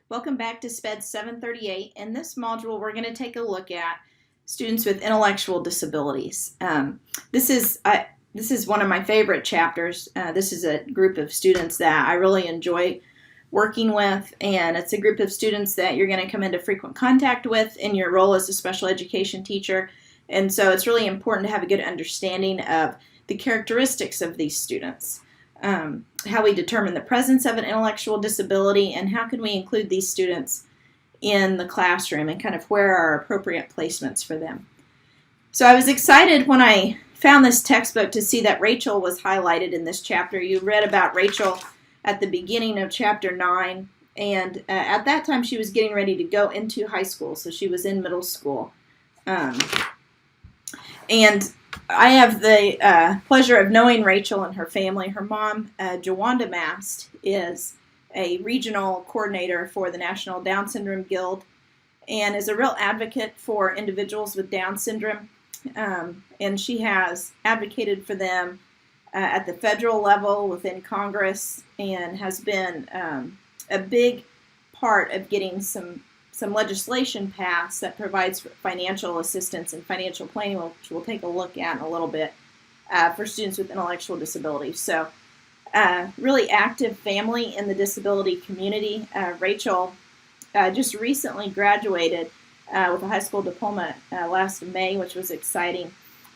Welcome back to SPED 738. In this module, we're going to take a look at students with intellectual disabilities. This is one of my favorite chapters. This is a group of students that I really enjoy working with, and it's a group of students that you're going to come into frequent contact with in your role as a special education teacher. And so it's really important to have a good understanding of the characteristics of these students. How we determine the presence of an intellectual disability, and how can we include these students in the classroom, and kind of where are appropriate placements for them. So I was excited when I found this textbook to see that Rachel was highlighted in this chapter. You read about Rachel at the beginning of chapter 9, and at that time she was getting ready to go into high school, so she was in middle school. And I have the pleasure of knowing Rachel and her family. Her mom, Jawanda Mast, is a regional coordinator for the National Down Syndrome Guild and is a real advocate for individuals with Down syndrome. And she has advocated for them at the federal level within Congress, and has been a big part of getting some legislation passed that provides financial assistance and financial planning, which we'll take a look at in a little bit, for students with intellectual disabilities. So really active family in the disability community. Rachel just recently graduated with a high school diploma last May, which was exciting.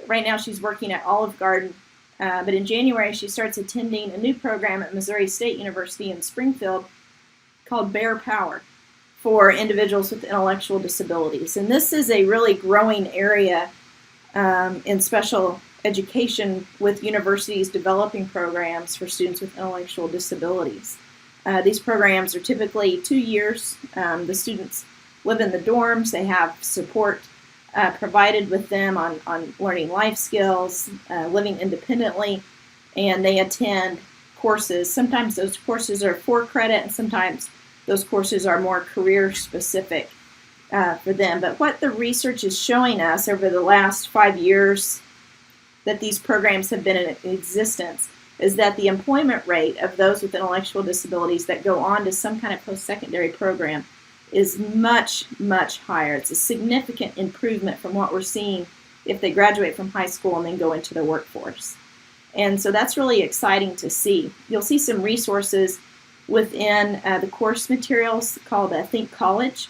Right now she's working at Olive Garden, but in January she starts attending a new program at Missouri State University in Springfield called Bear Power for individuals with intellectual disabilities. And this is a really growing area in special education, with universities developing programs for students with intellectual disabilities. These programs are typically 2 years. The students live in the dorms. They have support provided with them on learning life skills, living independently, and they attend courses. Sometimes those courses are for credit, and sometimes those courses are more career specific for them. But what the research is showing us over the last 5 years that these programs have been in existence is that the employment rate of those with intellectual disabilities that go on to some kind of post-secondary program is much, much higher. It's a significant improvement from what we're seeing if they graduate from high school and then go into the workforce. And so that's really exciting to see. You'll see some resources within the course materials called Think College,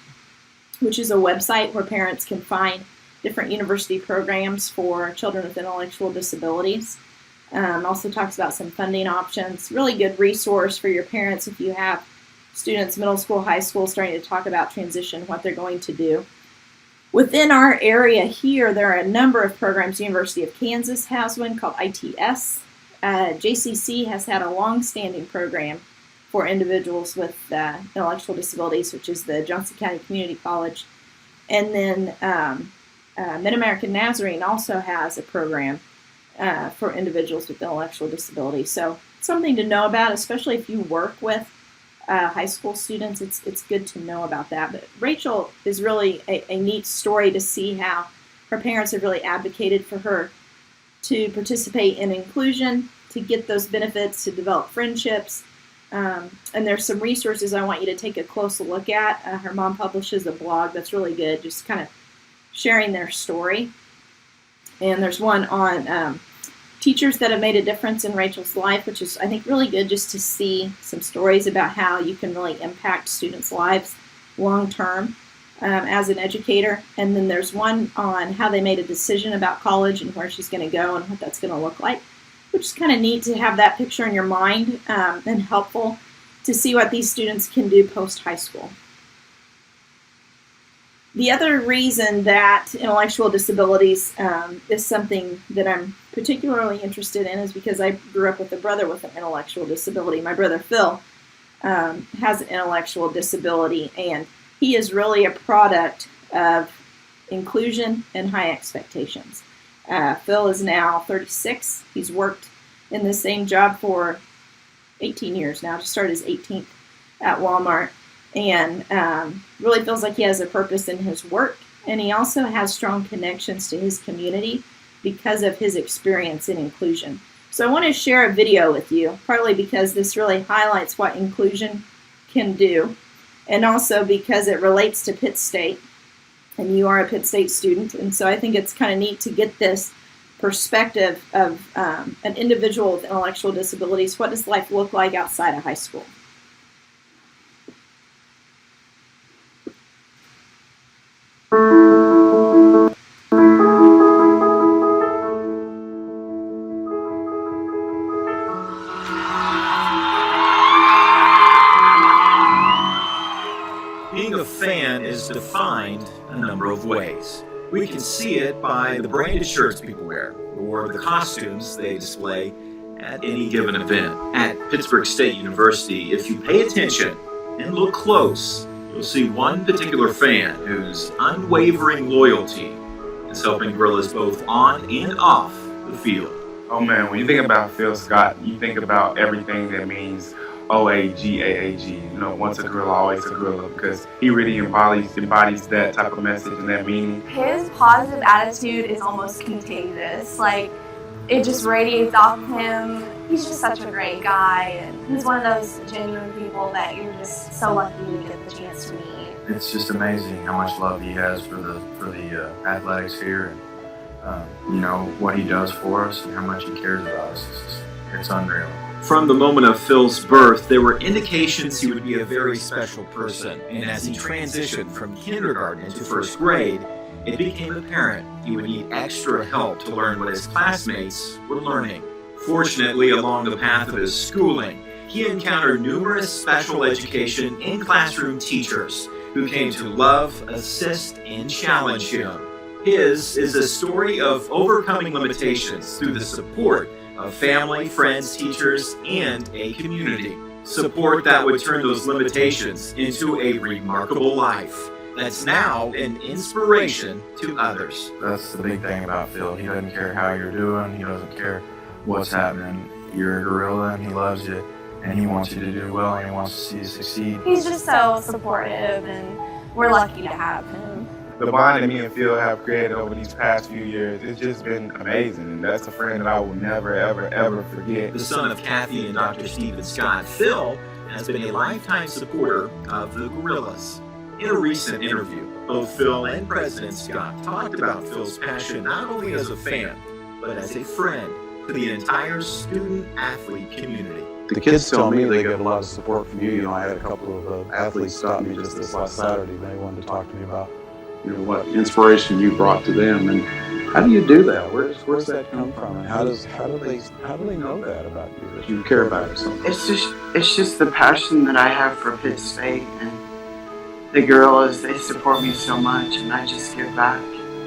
which is a website where parents can find different university programs for children with intellectual disabilities. Also talks about some funding options. Really good resource for your parents if you have students, middle school, high school, starting to talk about transition, what they're going to do. Within our area here, there are a number of programs. University of Kansas has one called ITS. JCC has had a long-standing program for individuals with intellectual disabilities, which is the Johnson County Community College. And then Mid-American Nazarene also has a program for individuals with intellectual disabilities. So something to know about, especially if you work with high school students. It's good to know about that. But Rachel is really a neat story to see how her parents have really advocated for her to participate in inclusion, to get those benefits, to develop friendships. And there's some resources I want you to take a close look at. Her mom publishes a blog that's really good, just kind of sharing their story. And there's one on teachers that have made a difference in Rachel's life, which is, I think, really good just to see some stories about how you can really impact students' lives long term as an educator. And then there's one on how they made a decision about college and where she's going to go and what that's going to look like, which is kind of neat to have that picture in your mind, and helpful to see what these students can do post-high school. The other reason that intellectual disabilities is something that I'm particularly interested in is because I grew up with a brother with an intellectual disability. My brother Phil has an intellectual disability, and he is really a product of inclusion and high expectations. Phil is now 36. He's worked in the same job for 18 years now, just started his 18th at Walmart, and really feels like he has a purpose in his work. And he also has strong connections to his community because of his experience in inclusion. So I want to share a video with you, partly because this really highlights what inclusion can do, and also because it relates to Pitt State, and you are a Pitt State student, and so I think it's kind of neat to get this perspective of an individual with intellectual disabilities. What does life look like outside of high school? Being a fan is defined a number of ways. We can see it by the branded shirts people wear, or the costumes they display at any given event. At Pittsburgh State University, if you pay attention and look close, you'll see one particular fan whose unwavering loyalty is helping gorillas both on and off the field. Oh man, when you think about Phil Scott, you think about everything that means OAGAAG. You know, once a gorilla, always a gorilla, because he really embodies that type of message and that meaning. His positive attitude is almost contagious. Like, it just radiates off of him. He's just such a great guy, and he's one of those genuine people that you're just so lucky to get the chance to meet. It's just amazing how much love he has for the athletics here, and you know what he does for us and how much he cares about us. It's unreal. From the moment of Phil's birth, there were indications he would be a very special person, and as he transitioned from kindergarten into first grade, it became apparent he would need extra help to learn what his classmates were learning. Fortunately, along the path of his schooling, he encountered numerous special education and classroom teachers who came to love, assist, and challenge him. His is a story of overcoming limitations through the support of family, friends, teachers, and a community. Support that would turn those limitations into a remarkable life that's now an inspiration to others. That's the big thing about Phil. He doesn't care how you're doing. He doesn't care what's happening. You're a gorilla and he loves you, and he wants you to do well, and he wants to see you succeed. He's just so supportive, and we're lucky to have him. The bond that me and Phil have created over these past few years, it's just been amazing, and that's a friend that I will never, ever, ever forget. The son of Kathy and Dr. Stephen Scott, Phil has been a lifetime supporter of the gorillas. In a recent interview, both Phil and President Scott talked about Phil's passion not only as a fan, but as a friend to the entire student-athlete community. The kids tell me they get a lot of support from you. You know, I had a couple of athletes stop me just this last Saturday. They wanted to talk to me about, you know, what inspiration you brought to them, and how do you do that? Where's that come from, and how do they know that about you, that you care about it so much? It's just the passion that I have for Pitt State, and the gorillas, they support me so much, and I just give back.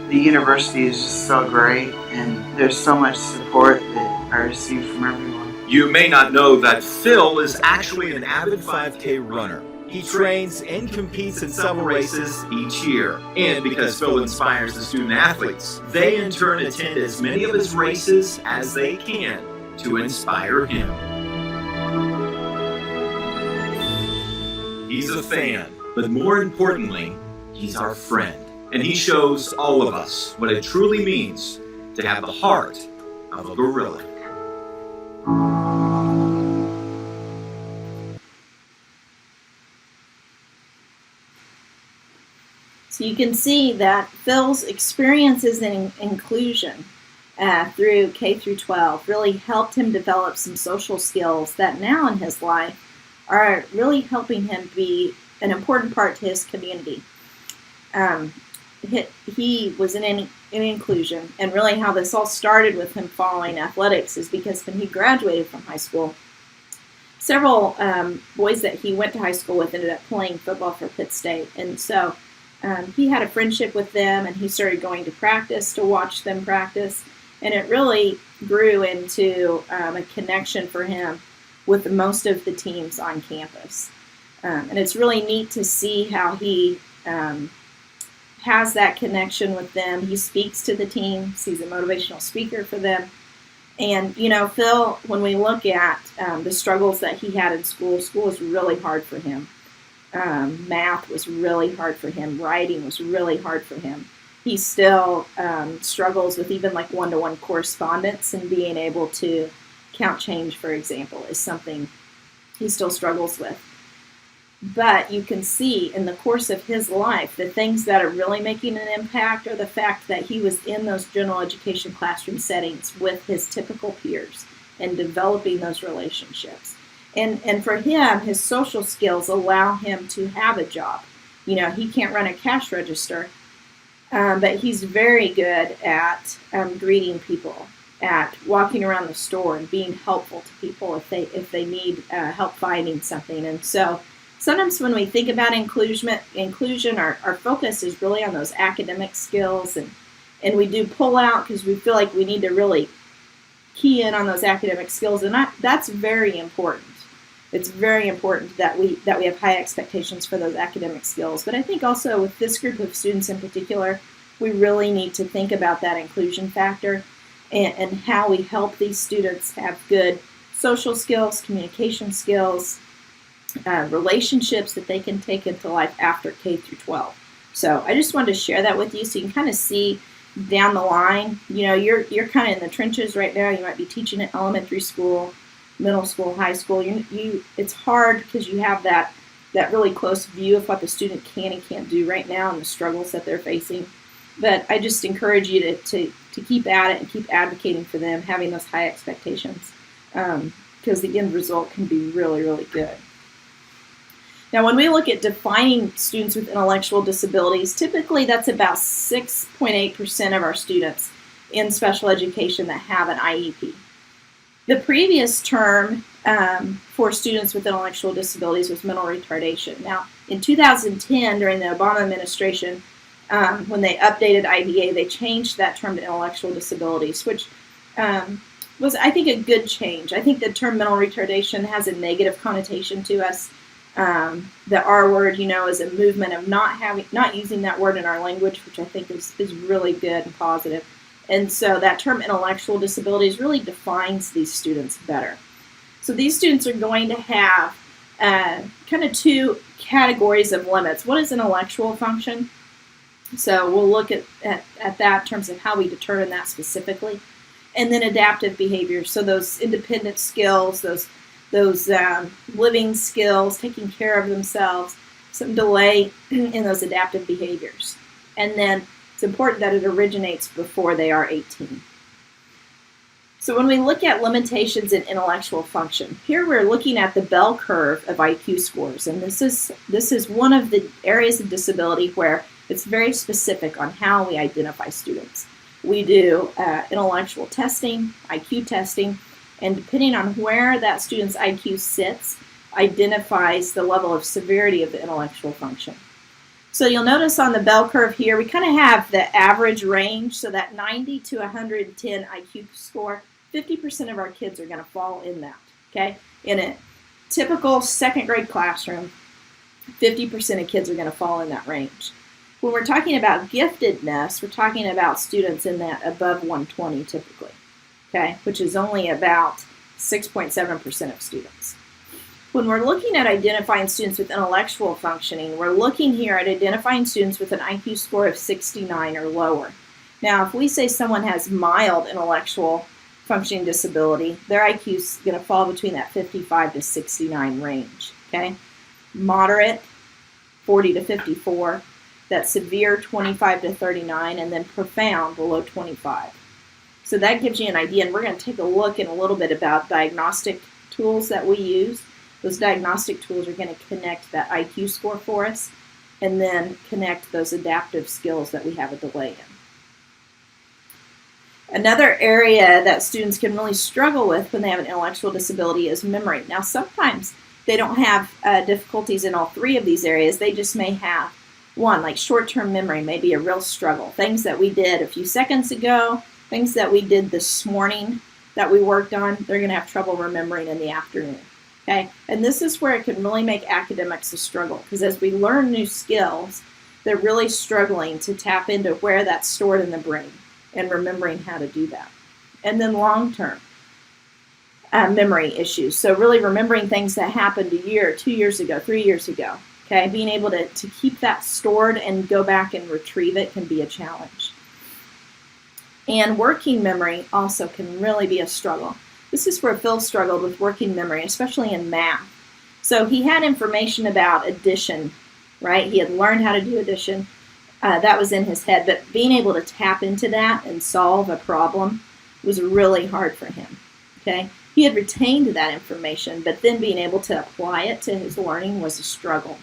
The university is just so great, and there's so much support that I receive from everyone. You may not know that Phil is actually an avid 5K runner. He trains and competes in several races each year. And because Phil inspires the student athletes, they in turn attend as many of his races as they can to inspire him. He's a fan, but more importantly, he's our friend. And he shows all of us what it truly means to have the heart of a gorilla. So you can see that Phil's experiences in inclusion through K through 12 really helped him develop some social skills that now in his life are really helping him be an important part to his community. He was in inclusion, and really how this all started with him following athletics is because when he graduated from high school, several boys that he went to high school with ended up playing football for Pitt State, and so he had a friendship with them, and he started going to practice to watch them practice, and it really grew into a connection for him with most of the teams on campus. And it's really neat to see how he has that connection with them. He speaks to the teams. He's a motivational speaker for them. And, you know, Phil, when we look at the struggles that he had in school, school was really hard for him. Math was really hard for him. Writing was really hard for him. He still struggles with even like one-to-one correspondence, and being able to count change, for example, is something he still struggles with. But you can see in the course of his life, the things that are really making an impact are the fact that he was in those general education classroom settings with his typical peers and developing those relationships. And for him, his social skills allow him to have a job. You know, he can't run a cash register, but he's very good at greeting people, at walking around the store and being helpful to people if they need help finding something. And so sometimes when we think about inclusion, our focus is really on those academic skills, and we do pull out because we feel like we need to really key in on those academic skills, and that's very important. It's very important that we have high expectations for those academic skills. But I think also with this group of students in particular, we really need to think about that inclusion factor and how we help these students have good social skills, communication skills, relationships that they can take into life after K through 12. So I just wanted to share that with you so you can kind of see down the line. You know, you're kind of in the trenches right now. You might be teaching at elementary school, middle school, high school. It's hard because you have that really close view of what the student can and can't do right now and the struggles that they're facing. But I just encourage you to keep at it and keep advocating for them, having those high expectations, because the end result can be really, really good. Now, when we look at defining students with intellectual disabilities, typically that's about 6.8% of our students in special education that have an IEP. The previous term for students with intellectual disabilities was mental retardation. Now, in 2010, during the Obama administration, when they updated IDA, they changed that term to intellectual disabilities, which was, I think, a good change. I think the term mental retardation has a negative connotation to us. The R word, you know, is a movement of not using that word in our language, which I think is really good and positive. And so that term intellectual disabilities really defines these students better. So these students are going to have kind of two categories of limits. What is intellectual function? So we'll look at that in terms of how we determine that specifically. And then adaptive behavior. So those independent skills, those living skills, taking care of themselves, some delay in those adaptive behaviors. And then it's important that it originates before they are 18. So when we look at limitations in intellectual function, here we're looking at the bell curve of IQ scores. And this is one of the areas of disability where it's very specific on how we identify students. We do intellectual testing, IQ testing, and depending on where that student's IQ sits, identifies the level of severity of the intellectual function. So you'll notice on the bell curve here, we kind of have the average range, so that 90 to 110 IQ score, 50% of our kids are going to fall in that, okay? In a typical second grade classroom, 50% of kids are going to fall in that range. When we're talking about giftedness, we're talking about students in that above 120 typically, okay, which is only about 6.7% of students. When we're looking at identifying students with intellectual functioning, we're looking here at identifying students with an IQ score of 69 or lower. Now, if we say someone has mild intellectual functioning disability, their IQ is going to fall between that 55 to 69 range, okay? Moderate, 40 to 54, that severe, 25 to 39, and then profound, below 25. So that gives you an idea, and we're going to take a look in a little bit about diagnostic tools that we use. Those diagnostic tools are going to connect that IQ score for us and then connect those adaptive skills that we have a delay in. Another area that students can really struggle with when they have an intellectual disability is memory. Now, sometimes they don't have difficulties in all three of these areas. They just may have one, like short-term memory may be a real struggle. Things that we did a few seconds ago, things that we did this morning that we worked on, they're going to have trouble remembering in the afternoon. Okay, and this is where it can really make academics a struggle, because as we learn new skills, they're really struggling to tap into where that's stored in the brain and remembering how to do that. And then long-term memory issues. So really remembering things that happened a year, 2 years ago, 3 years ago. Okay, being able to keep that stored and go back and retrieve it can be a challenge. And working memory also can really be a struggle. This is where Phil struggled with working memory, especially in math. So he had information about addition, right? He had learned how to do addition. That was in his head, but being able to tap into that and solve a problem was really hard for him, okay? He had retained that information, but then being able to apply it to his learning was a struggle.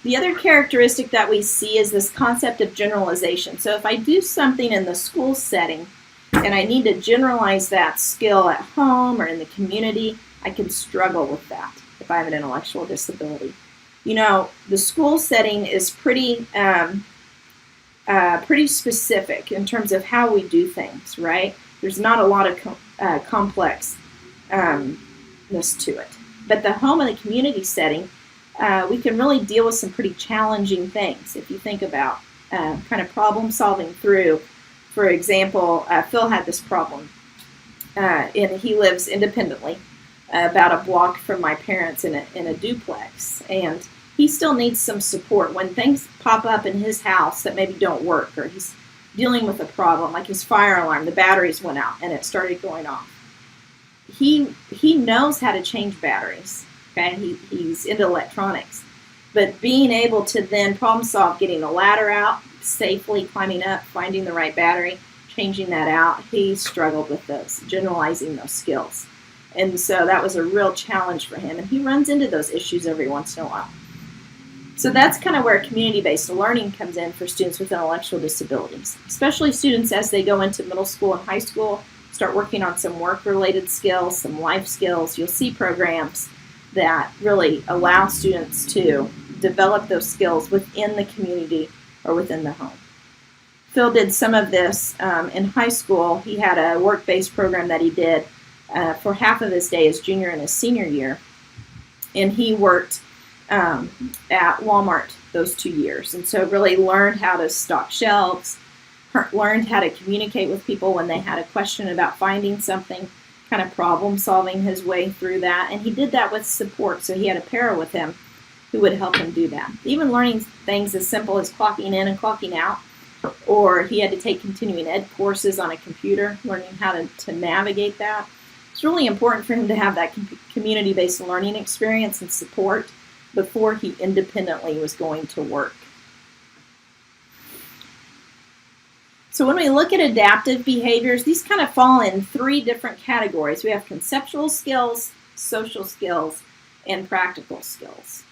The other characteristic that we see is this concept of generalization. So if I do something in the school setting and I need to generalize that skill at home or in the community, I can struggle with that if I have an intellectual disability. You know, the school setting is pretty specific in terms of how we do things, right? There's not a lot of complexness to it. But the home and the community setting, we can really deal with some pretty challenging things if you think about kind of problem solving through. For example, Phil had this problem, and he lives independently, about a block from my parents in a duplex, and he still needs some support when things pop up in his house that maybe don't work, or he's dealing with a problem like his fire alarm, the batteries went out and it started going off. He knows how to change batteries. Okay, he's into electronics, but being able to then problem solve, getting the ladder out safely, climbing up, finding the right battery, changing that out, he struggled with those, generalizing those skills. And so that was a real challenge for him, and he runs into those issues every once in a while. So that's kind of where community-based learning comes in for students with intellectual disabilities, especially students as they go into middle school and high school, start working on some work-related skills, some life skills. You'll see programs that really allow students to develop those skills within the community or within the home. Phil did some of this in high school. He had a work-based program that he did for half of his day, his junior and his senior year, and he worked at Walmart those 2 years, and so really learned how to stock shelves, learned how to communicate with people when they had a question about finding something, kind of problem solving his way through that, and he did that with support. So he had a para with him who would help him do that. Even learning things as simple as clocking in and clocking out, or he had to take continuing ed courses on a computer, learning how to navigate that. It's really important for him to have that community-based learning experience and support before he independently was going to work. So when we look at adaptive behaviors, these kind of fall in 3 different categories. We have conceptual skills, social skills, and practical skills.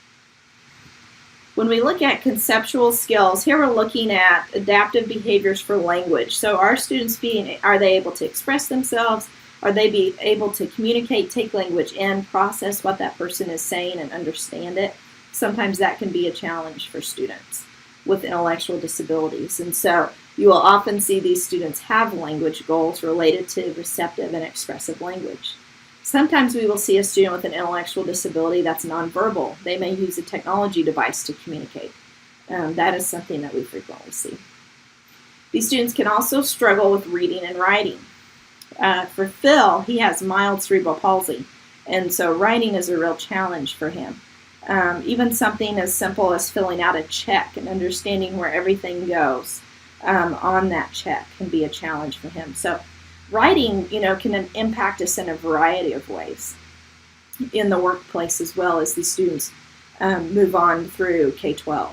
When we look at conceptual skills, here we're looking at adaptive behaviors for language. So are students are they able to express themselves? Are they able to communicate, take language in, process what that person is saying and understand it? Sometimes that can be a challenge for students with intellectual disabilities. And so you will often see these students have language goals related to receptive and expressive language. Sometimes we will see a student with an intellectual disability that's nonverbal. They may use a technology device to communicate. That is something that we frequently see. These students can also struggle with reading and writing. For Phil, he has mild cerebral palsy, and so writing is a real challenge for him. Even something as simple as filling out a check and understanding where everything goes on that check can be a challenge for him. So writing, can impact us in a variety of ways in the workplace as well as these students move on through K-12.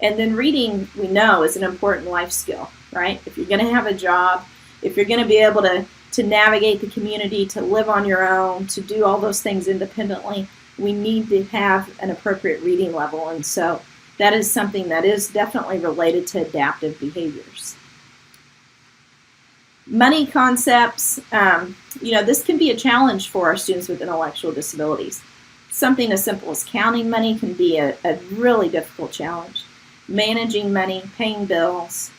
And then reading, we know, is an important life skill, right? If you're going to have a job, if you're going to be able to navigate the community, to live on your own, to do all those things independently, we need to have an appropriate reading level. And so that is something that is definitely related to adaptive behaviors. Money concepts, this can be a challenge for our students with intellectual disabilities. Something as simple as counting money can be a really difficult challenge. Managing money, paying bills,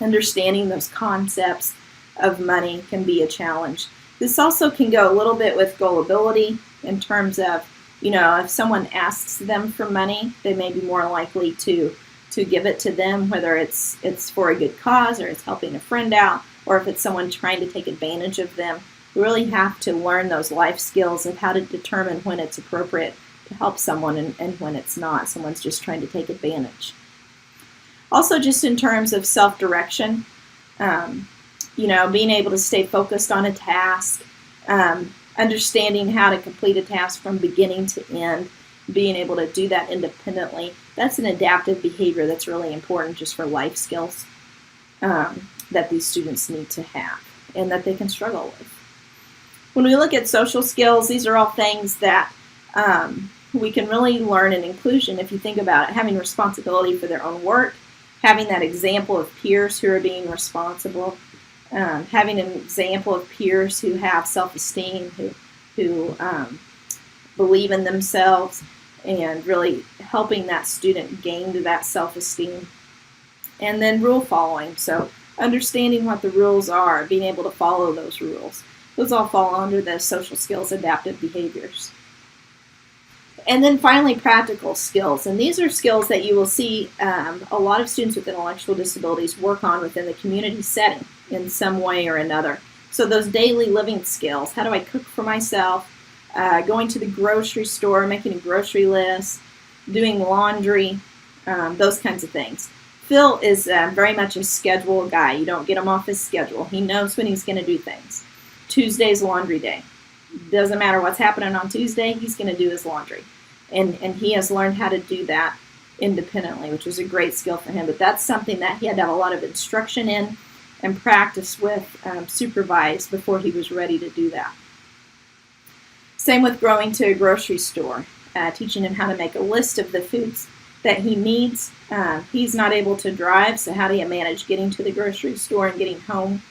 understanding those concepts of money can be a challenge. This also can go a little bit with gullibility in terms of, if someone asks them for money, they may be more likely to give it to them, whether it's for a good cause or it's helping a friend out, or if it's someone trying to take advantage of them. We really have to learn those life skills of how to determine when it's appropriate to help someone and when it's not. Someone's just trying to take advantage. Also, just in terms of self-direction, being able to stay focused on a task, Understanding how to complete a task from beginning to end, being able to do that independently. That's an adaptive behavior that's really important just for life skills that these students need to have and that they can struggle with. When we look at social skills, these are all things that we can really learn in inclusion if you think about it. Having responsibility for their own work, having that example of peers who are being responsible, having an example of peers who have self-esteem, who believe in themselves, and really helping that student gain that self-esteem. And then rule following, so understanding what the rules are, being able to follow those rules. Those all fall under the social skills adaptive behaviors. And then finally, practical skills. And these are skills that you will see a lot of students with intellectual disabilities work on within the community setting in some way or another. So those daily living skills, how do I cook for myself, going to the grocery store, making a grocery list, doing laundry, those kinds of things. Phil is very much a schedule guy. You don't get him off his schedule. He knows when he's going to do things. Tuesday's laundry day. Doesn't matter what's happening on Tuesday, he's going to do his laundry. And he has learned how to do that independently, which is a great skill for him. But that's something that he had to have a lot of instruction in and practice with, supervised before he was ready to do that. Same with going to a grocery store, teaching him how to make a list of the foods that he needs. He's not able to drive, so how do you manage getting to the grocery store and getting home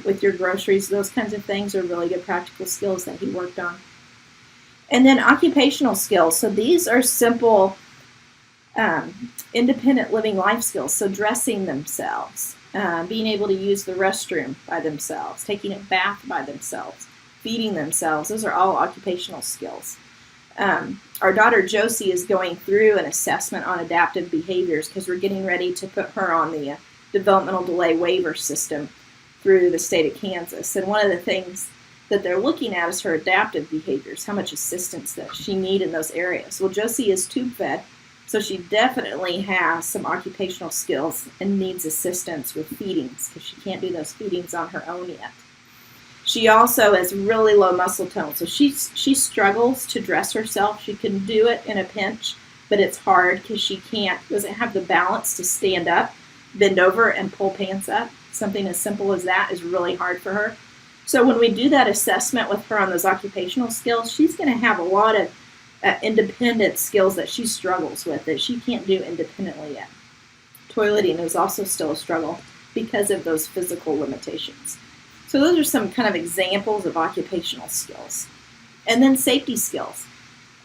with your groceries? Those kinds of things are really good practical skills that he worked on. And then occupational skills. So these are simple, independent living life skills. So dressing themselves, being able to use the restroom by themselves, taking a bath by themselves, feeding themselves. Those are all occupational skills. Our daughter Josie is going through an assessment on adaptive behaviors because we're getting ready to put her on the developmental delay waiver system through the state of Kansas. And one of the things that they're looking at is her adaptive behaviors, how much assistance does she need in those areas. Well, Josie is tube fed, so she definitely has some occupational skills and needs assistance with feedings because she can't do those feedings on her own yet. She also has really low muscle tone, so she struggles to dress herself. She can do it in a pinch, but it's hard because she doesn't have the balance to stand up, bend over, and pull pants up. Something as simple as that is really hard for her. So when we do that assessment with her on those occupational skills, she's going to have a lot of independent skills that she struggles with that she can't do independently yet. Toileting is also still a struggle because of those physical limitations. So those are some kind of examples of occupational skills. And then safety skills.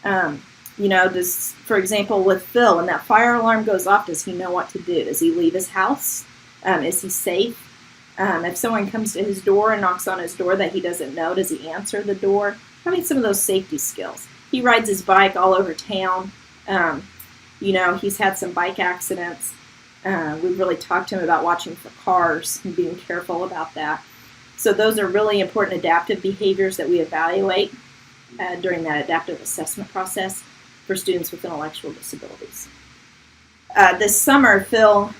For example, with Phil, when that fire alarm goes off, does he know what to do? Does he leave his house? Is he safe? If someone comes to his door and knocks on his door that he doesn't know, does he answer the door? Having some of those safety skills. He rides his bike all over town. He's had some bike accidents. We've really talked to him about watching for cars and being careful about that. So those are really important adaptive behaviors that we evaluate during that adaptive assessment process for students with intellectual disabilities. This summer, Phil,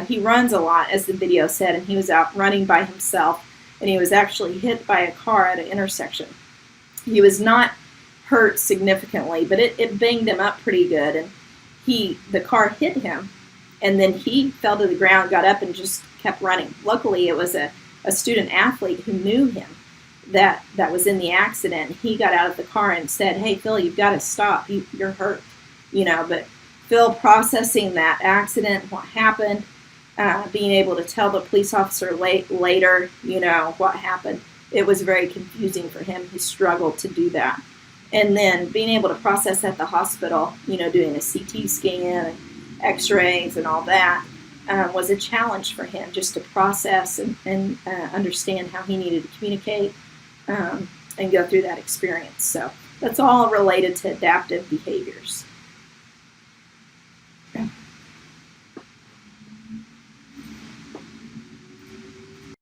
he runs a lot, as the video said, and he was out running by himself, and he was actually hit by a car at an intersection. He was not hurt significantly, but it banged him up pretty good, and the car hit him, and then he fell to the ground, got up, and just kept running. Luckily, it was a student athlete who knew him that was in the accident. He got out of the car and said, "Hey, Phil, you've got to stop. You're hurt." But Phil processing that accident, what happened, being able to tell the police officer later, what happened. It was very confusing for him. He struggled to do that. And then being able to process at the hospital, doing a CT scan, and x-rays and all that, was a challenge for him just to process and understand how he needed to communicate and go through that experience. So that's all related to adaptive behaviors.